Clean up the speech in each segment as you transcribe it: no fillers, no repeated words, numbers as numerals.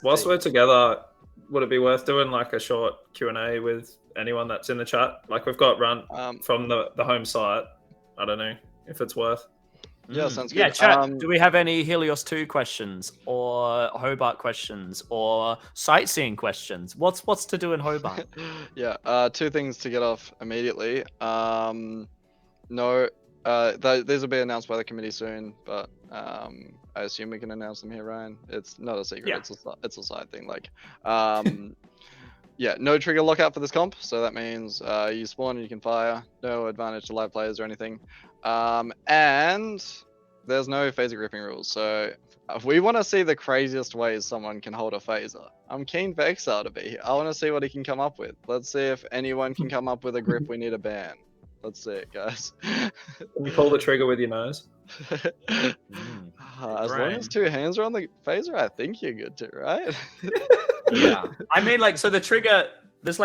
Whilst we're together, would it be worth doing like a short Q&A with anyone that's in the chat? Like we've got Runt from the home site. I don't know if it's worth. Yeah, sounds good. Yeah, chat. Do we have any Helios 2 questions or Hobart questions or sightseeing questions? What's to do in Hobart? Yeah, two things to get off immediately. No, these will be announced by the committee soon, but I assume we can announce them here, Ryan. It's not a secret. Yeah. It's a side thing. Like, yeah, no trigger lockout for this comp, so that means you spawn and you can fire. No advantage to live players or anything. And there's no phaser gripping rules, so if we want to see the craziest ways someone can hold a phaser, I'm keen for Exile to be here. I want to see what he can come up with. Let's see if anyone can come up with a grip we need a ban. Let's see it, guys. Can you pull the trigger with your nose? As long as two hands are on the phaser, I think you're good too, right? Yeah. I mean, like, so the trigger, there's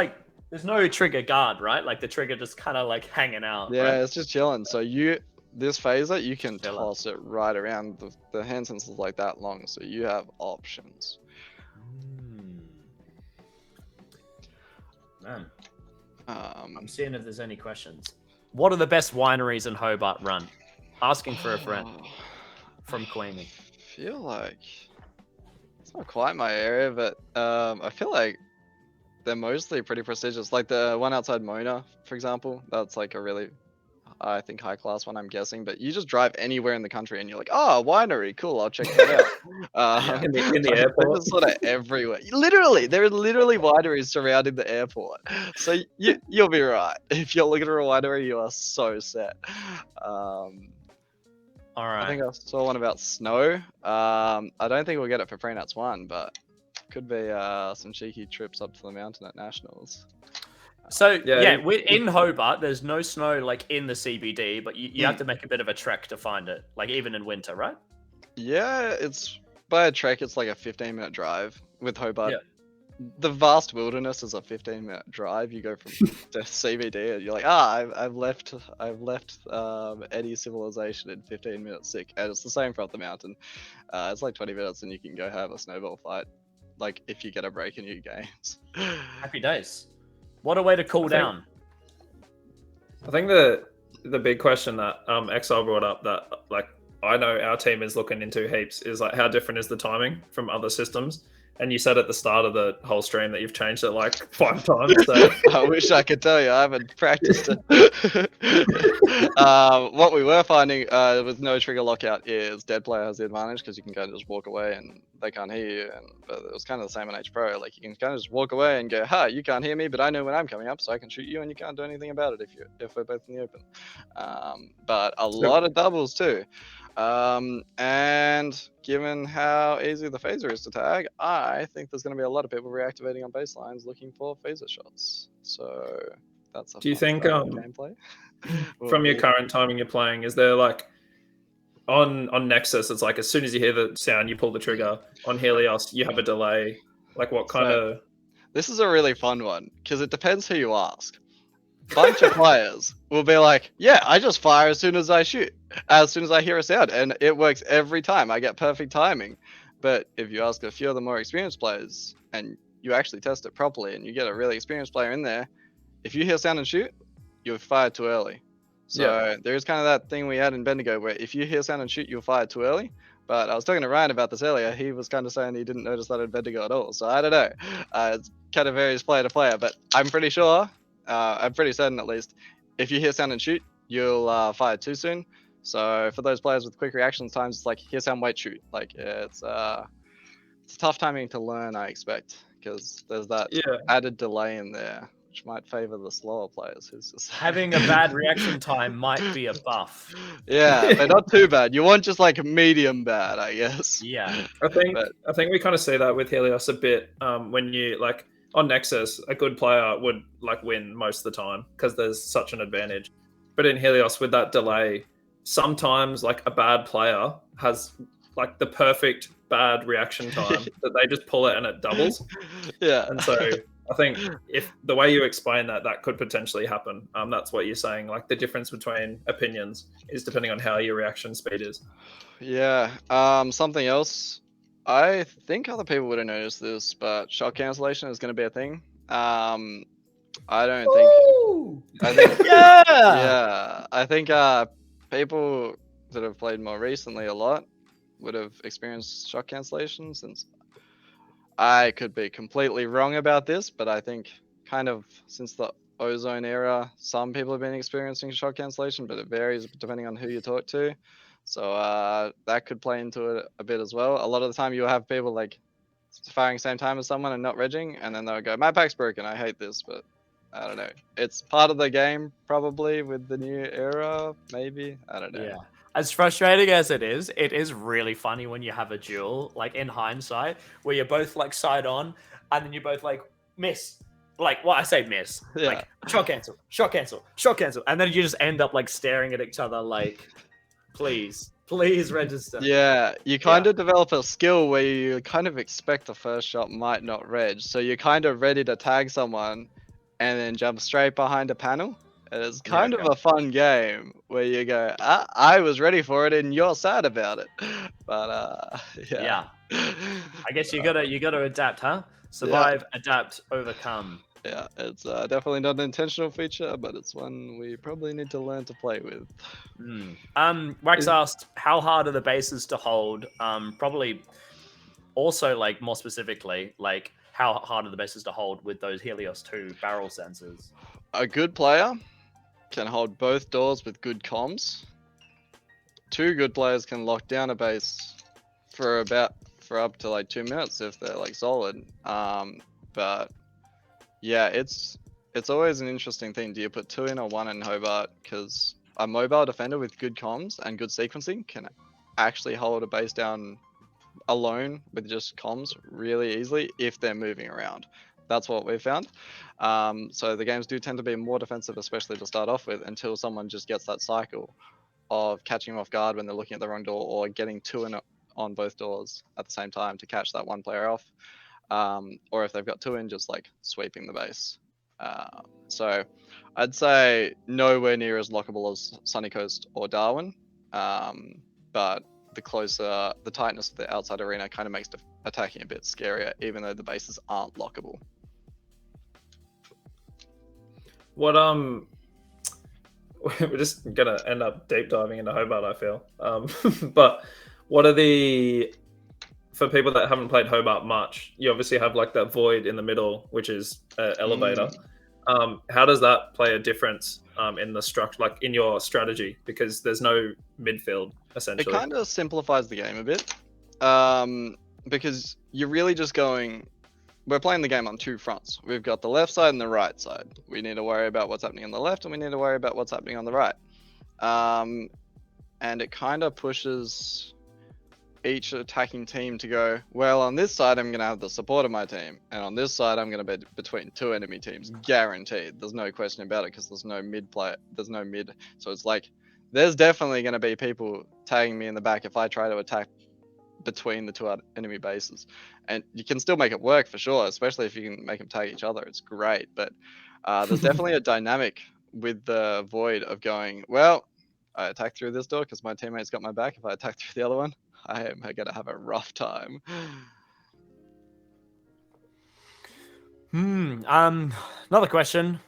no trigger guard, right? Like the trigger just kind of like hanging out. Yeah, right? it's just chilling. So this phaser, you can toss it right around. The hand sense is like that long, so you have options. Man. I'm seeing if there's any questions. What are the best wineries in Hobart Run? Asking for a friend from Queenie. I feel like it's not quite my area, but I feel like they're mostly pretty prestigious. Like the one outside Mona, for example, that's like a really, I think, high class one, I'm guessing. But you just drive anywhere in the country and you're like, oh, winery, cool, I'll check that out. In the airport, sort of everywhere. Literally, there are literally wineries surrounding the airport, so you'll be right. If you're looking for a winery, you are so set. All right. I think I saw one about snow. I don't think we'll get it for Freenuts 1, but could be some cheeky trips up to the mountain at Nationals. So we're in Hobart. There's no snow like in the CBD, but you have to make a bit of a trek to find it, like even in winter, right? Yeah, it's by a trek. It's like a 15-minute drive with Hobart. Yeah. The vast wilderness is a 15-minute drive. You go from the CBD and you're like, I've left any civilization in 15 minutes sick. And it's the same for up the mountain. It's like 20 minutes and you can go have a snowball fight, like if you get a break in your games. Happy days. What a way to cool down. I think the big question that Exile brought up that like I know our team is looking into heaps is like how different is the timing from other systems? And you said at the start of the whole stream that you've changed it like 5 times. So. I wish I could tell you. I haven't practiced it. What we were finding with no trigger lockout is dead player has the advantage because you can kind of just walk away and they can't hear you. But it was kind of the same in H Pro. Like you can kind of just walk away and go, you can't hear me, but I know when I'm coming up, so I can shoot you, and you can't do anything about it if we're both in the open. But a lot of doubles too. And given how easy the phaser is to tag, I think there's going to be a lot of people reactivating on baselines looking for phaser shots. So that's a Do you think gameplay? from your current timing you're playing, is there like on Nexus, it's like as soon as you hear the sound, you pull the trigger. On Helios, you have a delay. Like what kind of... This is a really fun one because it depends who you ask. Bunch of players will be like, yeah, I just fire as soon as I shoot, as soon as I hear a sound, and it works every time. I get perfect timing. But if you ask a few of the more experienced players and you actually test it properly and you get a really experienced player in there, if you hear sound and shoot, you'll fire too early. So there's kind of that thing we had in Bendigo where if you hear sound and shoot, you'll fire too early. But I was talking to Ryan about this earlier. He was kind of saying he didn't notice that in Bendigo at all. So I don't know. It kind of varies player to player, but I'm pretty sure, I'm pretty certain at least, if you hear sound and shoot, you'll fire too soon. So for those players with quick reaction times, it's like hear sound, wait, shoot. Like it's tough timing to learn, I expect, because there's that added delay in there, which might favor the slower players. Who's just having a bad reaction time might be a buff. Yeah, but not too bad. You want just like medium bad, I guess. Yeah, I think we kind of see that with Helios a bit. When you like on Nexus, a good player would like win most of the time because there's such an advantage. But in Helios, with that delay, sometimes like a bad player has like the perfect bad reaction time that they just pull it and it doubles. Yeah. And so I think if the way you explain that, that could potentially happen. That's what you're saying. Like the difference between opinions is depending on how your reaction speed is. Yeah. Something else I think other people would have noticed this, but shot cancellation is going to be a thing. I don't think. Ooh! I think. Yeah! Yeah, I think people that have played more recently a lot would have experienced shot cancellation. Since I could be completely wrong about this, but I think kind of since the Ozone era, some people have been experiencing shot cancellation, but it varies depending on who you talk to. So that could play into it a bit as well. A lot of the time, you'll have people like firing same time as someone and not regging, and then they'll go, "My pack's broken. I hate this," but I don't know. It's part of the game, probably, with the new era, maybe. I don't know. Yeah. As frustrating as it is really funny when you have a duel, like in hindsight, where you're both like side on, and then you both like miss. Like, well, I say miss. Yeah. Like, shot cancel, shot cancel, shot cancel. And then you just end up like staring at each other like, please register. Yeah, you kind of develop a skill where you kind of expect the first shot might not reg. So you're kind of ready to tag someone and then jump straight behind a panel. And it's kind of a fun game where you go, I was ready for it and you're sad about it. But yeah. I guess you gotta adapt, huh? Survive, adapt, overcome. Yeah, it's definitely not an intentional feature, but it's one we probably need to learn to play with. Wax asked, how hard are the bases to hold? Probably also, like, more specifically, like, how hard are the bases to hold with those Helios 2 barrel sensors? A good player can hold both doors with good comms. 2 good players can lock down a base for up to like 2 minutes if they're like solid. But yeah, it's always an interesting thing. Do you put 2 in or 1 in Hobart? Because a mobile defender with good comms and good sequencing can actually hold a base down alone with just comms really easily if they're moving around. That's what we've found. So the games do tend to be more defensive, especially to start off with, until someone just gets that cycle of catching them off guard when they're looking at the wrong door, or getting 2 in on both doors at the same time to catch that one player off. Or if they've got 2 in, just like sweeping the base. So I'd say nowhere near as lockable as Sunny Coast or Darwin. But the tightness of the outside arena kind of makes attacking a bit scarier, even though the bases aren't lockable. What we're just gonna end up deep diving into Hobart, I feel. But what are for people that haven't played Hobart much? You obviously have like that void in the middle, which is an elevator. How does that play a difference in the structure, like in your strategy? Because there's no midfield essentially. It kind of simplifies the game a bit, because you're really just going. We're playing the game on 2 fronts. We've got the left side and the right side. We need to worry about what's happening on the left, and we need to worry about what's happening on the right. And it kind of pushes each attacking team to go, well, on this side, I'm going to have the support of my team. And on this side, I'm going to be between 2 enemy teams. Guaranteed. There's no question about it, because there's no mid player. There's no mid. So it's like, there's definitely going to be people tagging me in the back if I try to attack between the 2 enemy bases. And you can still make it work for sure, especially if you can make them tag each other. It's great. But there's definitely a dynamic with the void of going, well, I attack through this door because my teammate's got my back. If I attack through the other one, I am going to have a rough time. Another question.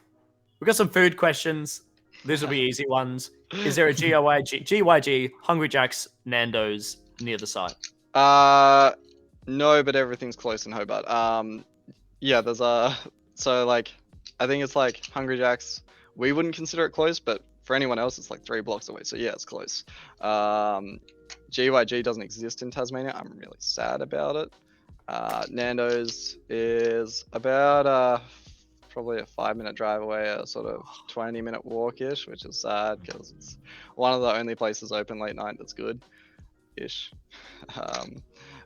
We've got some food questions. These will be easy ones. Is there a GYG, Hungry Jack's, Nando's near the site? No, but everything's close in Hobart. Yeah, there's so like, I think it's like Hungry Jack's. We wouldn't consider it close, but for anyone else, it's like 3 blocks away. So yeah, it's close. GYG doesn't exist in Tasmania. I'm really sad about it. Nando's is about probably a 5-minute drive away, a sort of 20-minute walk-ish, which is sad because it's one of the only places open late night that's good-ish.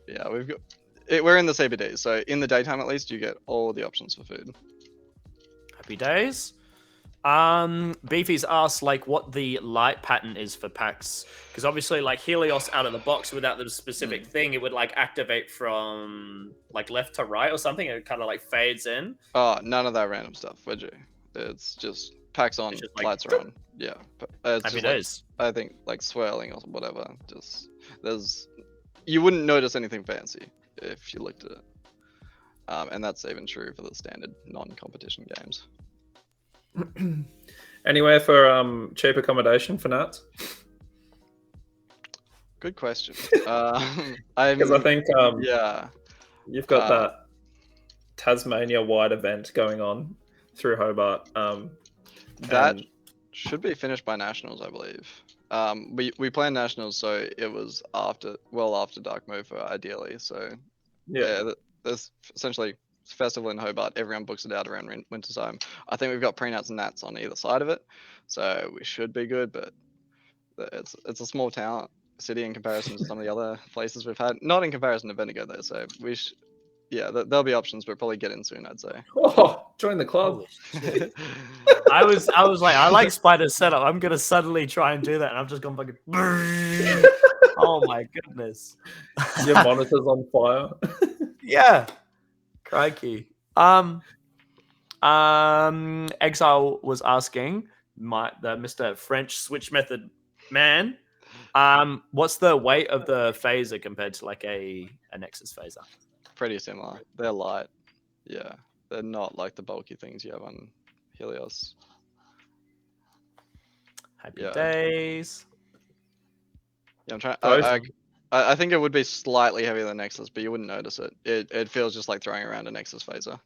Yeah, we're in the CBD, so in the daytime at least, you get all the options for food. Happy days. Beefy's asked like what the light pattern is for packs, because obviously like Helios out of the box without the specific thing, it would like activate from like left to right or something. It kind of like fades in. Oh, none of that random stuff, would you? It's just packs on, just like, lights are on. Yeah, it's happy just days. Like, I think like swirling or whatever. You wouldn't notice anything fancy. if you looked at it. And that's even true for the standard non-competition games. Anywhere for cheap accommodation for Nats? Good question. Because I think yeah, you've got that Tasmania-wide event going on through Hobart. that and should be finished by nationals, I believe. We planned nationals, so it was after Dark Move, ideally. So there's essentially festival in Hobart. Everyone books it out around winter time. I think we've got pre-nats and nats on either side of it, so we should be good. But it's a small town city in comparison to some of the other places we've had. Not in comparison to Bendigo though. So there'll be options, but probably get in soon, I'd say. Oh, join the club. Holy shit. I was like, I like Spider's setup. I'm gonna suddenly try and do that, and I'm just gonna fucking. Oh my goodness. Your monitor's on fire. Yeah. Crikey. Exile was asking the Mr. French switch method man. What's the weight of the phaser compared to like a Nexus phaser? Pretty similar. They're light. Yeah. They're not like the bulky things you have on Helios. Happy days. Yeah, I'm trying. I think it would be slightly heavier than Nexus, but you wouldn't notice it. It feels just like throwing around a Nexus phaser.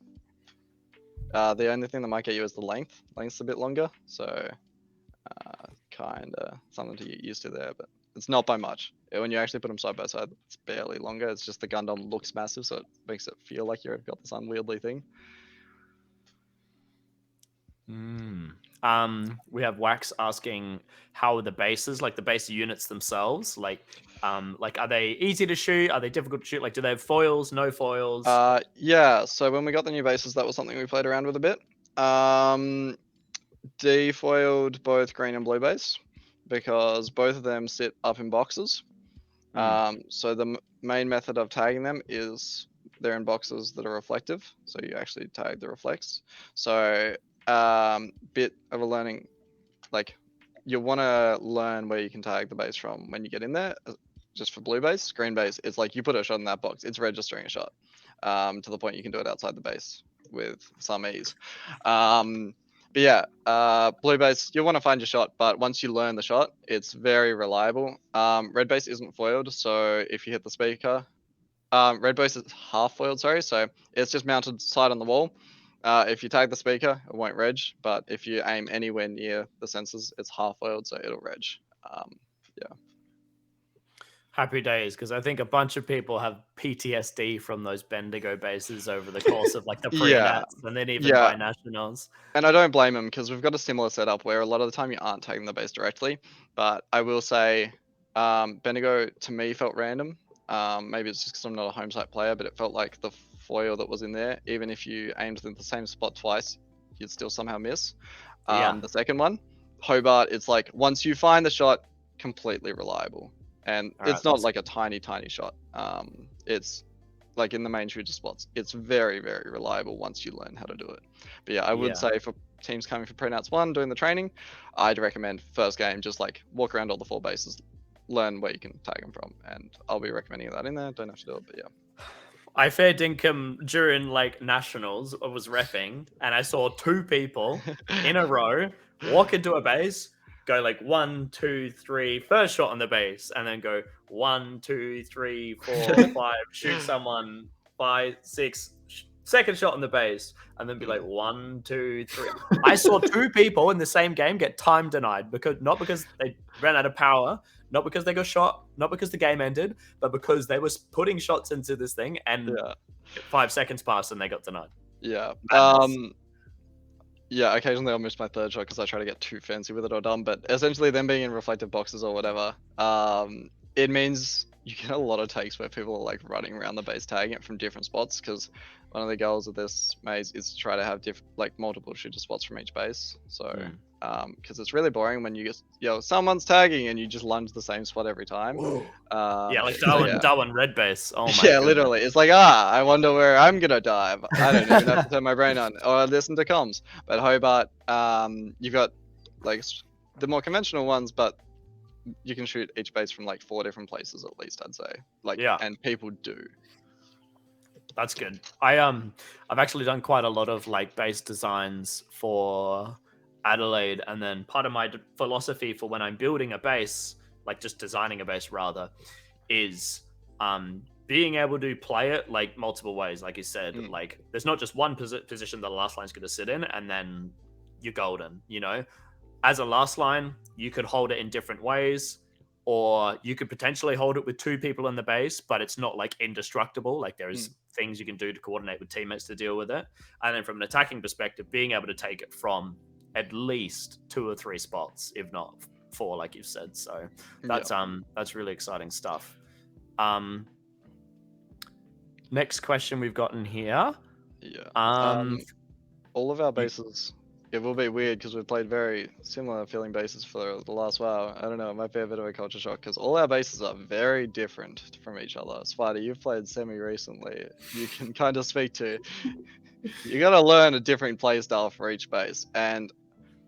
The only thing that might get you is the length. Length's a bit longer, so kinda something to get used to there, but it's not by much. When you actually put them side by side, it's barely longer. It's just the Gundam looks massive, so it makes it feel like you've got this unwieldy thing. We have Wax asking how are the bases, like the base units themselves, like are they easy to shoot? Are they difficult to shoot? Like, do they have foils? No foils? Yeah. So when we got the new bases, that was something we played around with a bit. Defoiled both green and blue base because both of them sit up in boxes. So the main method of tagging them is they're in boxes that are reflective, so you actually tag the reflects. So bit of a learning, like you want to learn where you can tag the base from when you get in there. Just for blue base, green base, it's like you put a shot in that box, it's registering a shot, to the point you can do it outside the base with some ease. But yeah, blue base, you want to find your shot, but once you learn the shot, it's very reliable. Red base isn't foiled, so if you hit the speaker, red base is half foiled, sorry, so it's just mounted side on the wall. If you tag the speaker, it won't reg, but if you aim anywhere near the sensors, it's half foiled, so it'll reg. Yeah. Happy days, because I think a bunch of people have PTSD from those Bendigo bases over the course of like the pre-nats and then even by nationals. And I don't blame them because we've got a similar setup where a lot of the time you aren't tagging the base directly. But I will say, Bendigo to me felt random. Maybe it's just because I'm not a home site player, but it felt like the foil that was in there, even if you aimed in the same spot twice, you'd still somehow miss. The second one, Hobart, it's like once you find the shot, completely reliable. And it's not like a tiny shot. It's like in the main shooter spots. It's very, very reliable once you learn how to do it. But yeah, I would say for teams coming for Pre-Nats 1 doing the training, I'd recommend first game, just like walk around all the 4 bases, learn where you can tag them from. And I'll be recommending that in there. Don't have to do it, but yeah. I fair dinkum during like nationals, I was reffing and I saw 2 people in a row walk into a base, go like 1, 2, 3, first shot on the base, and then go 1, 2, 3, 4, 5, shoot someone, 5, 6, second shot on the base, and then be like 1, 2, 3. I saw 2 people in the same game get time denied not because they ran out of power, not because they got shot, not because the game ended, but because they were putting shots into this thing and 5 seconds passed and they got denied. Yeah. Yeah, occasionally I'll miss my third shot because I try to get too fancy with it or dumb, but essentially them being in reflective boxes or whatever, it means you get a lot of takes where people are like running around the base tagging it from different spots, because one of the goals of this maze is to try to have multiple shooter spots from each base. So because it's really boring when you just someone's tagging and you just lunge the same spot every time. Like Darwin red base. Oh my goodness. Literally, it's like I wonder where I'm gonna dive. I don't even have to turn my brain on or listen to comms. But Hobart, you've got like the more conventional ones, but you can shoot each base from like 4 different places at least, I'd say. And people do. That's good. I've actually done quite a lot of like base designs for Adelaide, and then part of my philosophy for when I'm building a base, like just designing a base rather, is being able to play it like multiple ways. Like you said, like there's not just one position that the last line's going to sit in, and then you're golden. You know, as a last line, you could hold it in different ways. Or you could potentially hold it with 2 people in the base, but it's not like indestructible. Like there's things you can do to coordinate with teammates to deal with it. And then from an attacking perspective, being able to take it from at least 2 or 3 spots, if not 4, like you've said. So that's really exciting stuff. Next question we've gotten here. Yeah. All of our bases. It will be weird because we've played very similar feeling bases for the last while. I don't know, it might be a bit of a culture shock because all our bases are very different from each other. Spider, you've played semi recently. You can kind of speak to. You got to learn a different play style for each base, and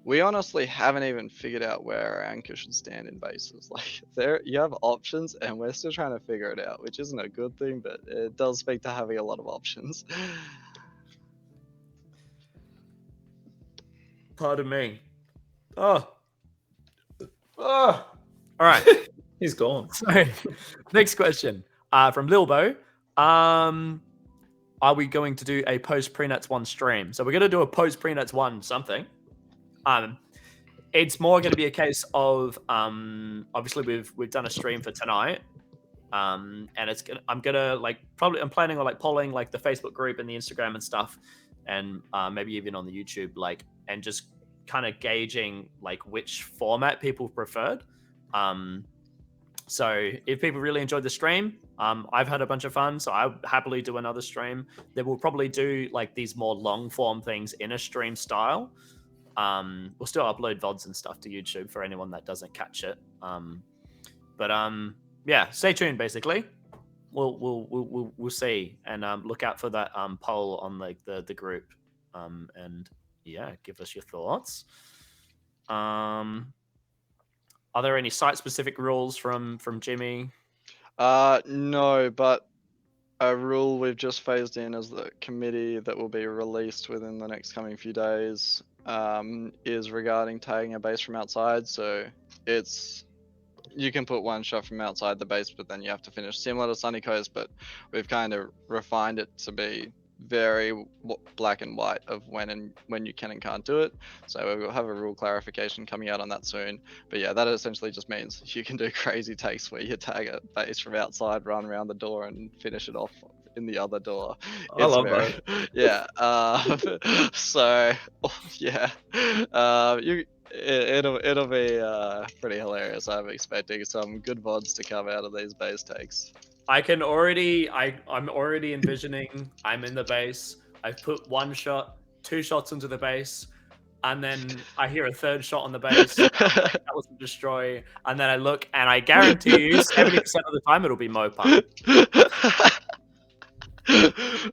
we honestly haven't even figured out where our anchor should stand in bases. Like you have options, and we're still trying to figure it out, which isn't a good thing, but it does speak to having a lot of options. Pardon me. Oh. All right. He's gone. So, next question from Lilbo. Are we going to do a post Prenats 1 stream? So we're going to do a post Prenats 1 something. It's more going to be a case of obviously we've done a stream for tonight. And I'm planning on like polling like the Facebook group and the Instagram and stuff, and maybe even on the YouTube, like, and just kind of gauging like which format people preferred. So if people really enjoyed the stream, I've had a bunch of fun, so I'll happily do another stream. Then we'll probably do like these more long form things in a stream style. We'll still upload VODs and stuff to YouTube for anyone that doesn't catch it. Yeah, stay tuned. Basically, we'll see, and look out for that poll on like the group, and yeah, give us your thoughts. Are there any site specific rules from Jimmy? No, but a rule we've just phased in as the committee that will be released within the next coming few days is regarding tagging a base from outside. So you can put 1 shot from outside the base, but then you have to finish similar to Sunny Coast, but we've kind of refined it to be very black and white of when you can and can't do it. So we'll have a rule clarification coming out on that soon. But yeah, that essentially just means you can do crazy takes where you tag a base from outside, run around the door, and finish it off in the other door. I love that. Yeah. So yeah, it'll be pretty hilarious. I'm expecting some good VODs to come out of these base takes. I'm already envisioning I'm in the base. I put 1 shot, 2 shots into the base, and then I hear a 3rd shot on the base. That was a destroy, and then I look, and I guarantee you, 70% of the time it'll be Mopa.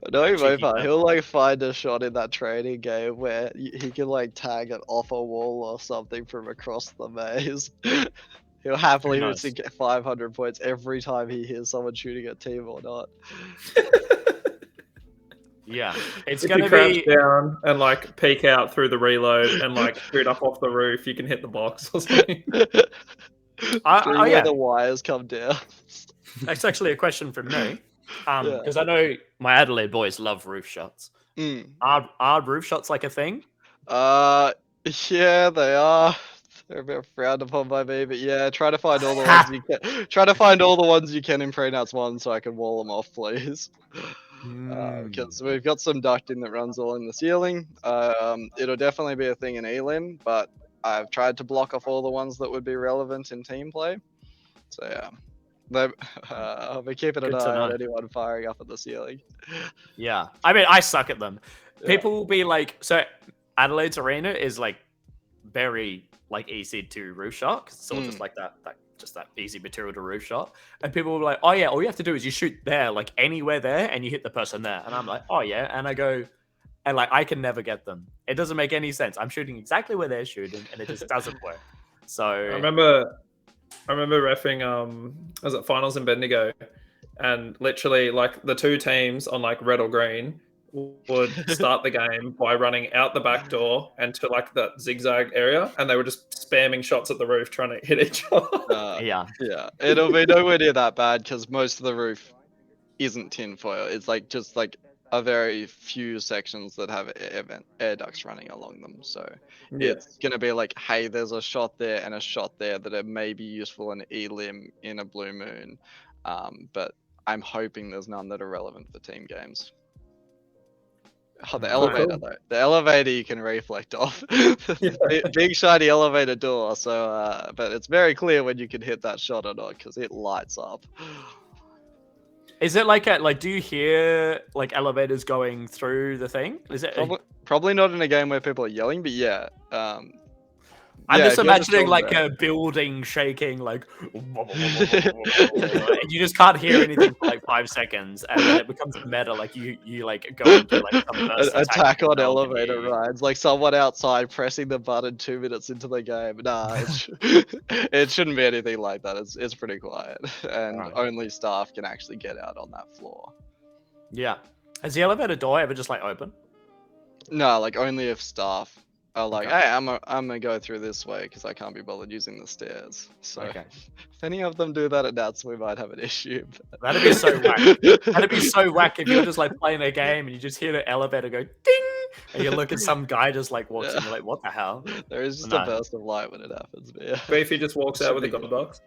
Knowing Mopa, he'll like find a shot in that training game where he can like tag it off a wall or something from across the maze. He'll happily get 500 points every time he hears someone shooting at team or not. Yeah, it's if gonna you crouch be down and like peek out through the reload and like shoot up off the roof, you can hit the box or something. Where the wires come down. That's actually a question from me, because I know my Adelaide boys love roof shots. Are roof shots like a thing? Yeah, they are. They're a bit frowned upon by me, but yeah, try to find all the ones you can. Try to find all the ones you can in Prenats 1 so I can wall them off, please. Because we've got some ducting that runs all in the ceiling. It'll definitely be a thing in Elim, but I've tried to block off all the ones that would be relevant in team play. So yeah, I'll be keeping an eye on anyone firing up at the ceiling. Yeah, I mean, I suck at them. People will be like, so Adelaide's arena is like very like easy to roof shot. It's all just like that easy material to roof shot. And people will be like, oh yeah, all you have to do is you shoot there, like anywhere there, and you hit the person there. And I'm like, oh yeah. And I go, and like I can never get them. It doesn't make any sense. I'm shooting exactly where they're shooting, and it just doesn't work. So I remember reffing was it finals in Bendigo, and literally like the two teams on like red or green would start the game by running out the back door and to like that zigzag area, and they were just spamming shots at the roof trying to hit each other. Yeah. Yeah, it'll be nowhere near that bad because most of the roof isn't tinfoil. It's like just like a very few sections that have air ducts running along them. So Yeah. it's gonna be like, hey, there's a shot there and a shot there that are maybe useful in elim in a blue moon, but I'm hoping there's none that are relevant for team games. Oh, the elevator cool. though. The elevator you can reflect off. Big shiny elevator door. So, but it's very clear when you can hit that shot or not because it lights up. Is it like do you hear like elevators going through the thing? Is it? Probably not in a game where people are yelling, but yeah. I'm yeah, just if you have a imagining film like there. a building shaking, like, and you just can't hear anything for like 5 seconds, and then it becomes meta. Like you like go into like some burst Attack on build, and elevator you- rides, like someone outside pressing the button 2 minutes into the game. Nah, it shouldn't be anything like that. It's pretty quiet, and Alright. only staff can actually get out on that floor. Yeah. Has the elevator door ever just like open? No, like only if staff are like, Okay. hey, I'm gonna go through this way because I can't be bothered using the stairs. So Okay. if any of them do that at Nats, we might have an issue. But... That'd be so whack. That'd be so whack if you're just like playing a game and you just hear the elevator go ding, and you look at some guy just like walks in. You're like, what the hell? There is just No. a burst of light when it happens. But yeah. Beefy just walks out with a gold box.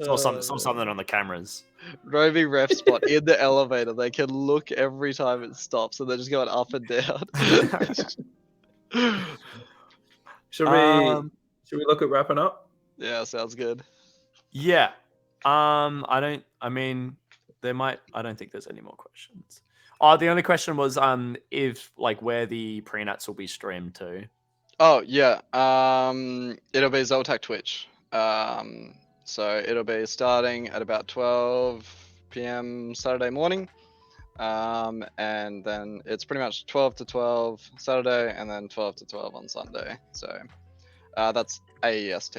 Saw something on the cameras. Roving ref spot in the elevator. They can look every time it stops, and they're just going up and down. Should we look at wrapping up? Yeah, sounds good. Yeah. I don't think there's any more questions. Oh, the only question was if like where the pre-nats will be streamed to. Oh yeah. It'll be Zoltak Twitch. So it'll be starting at about 12 p.m. Saturday morning. And then it's pretty much 12 to 12 Saturday and then 12 to 12 on Sunday. So that's AEST.